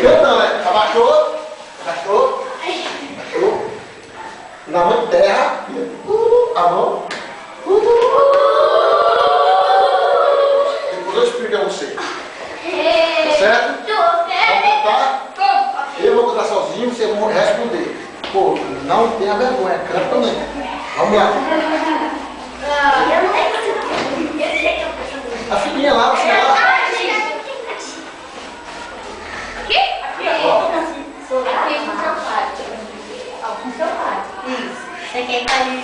Cantando, né? Abaixou. Abaixou. Abaixou. Na mão de terra. A mão. Depois eu explico a você. Tá certo? Vamos cantar? Eu vou cantar sozinho, vocês vão responder. Pô, não tenha vergonha, canta também. Vamos lá. A filhinha lá, você lá. Aqui? Aqui com seu pai. Com seu pai. Isso. Você quer fazer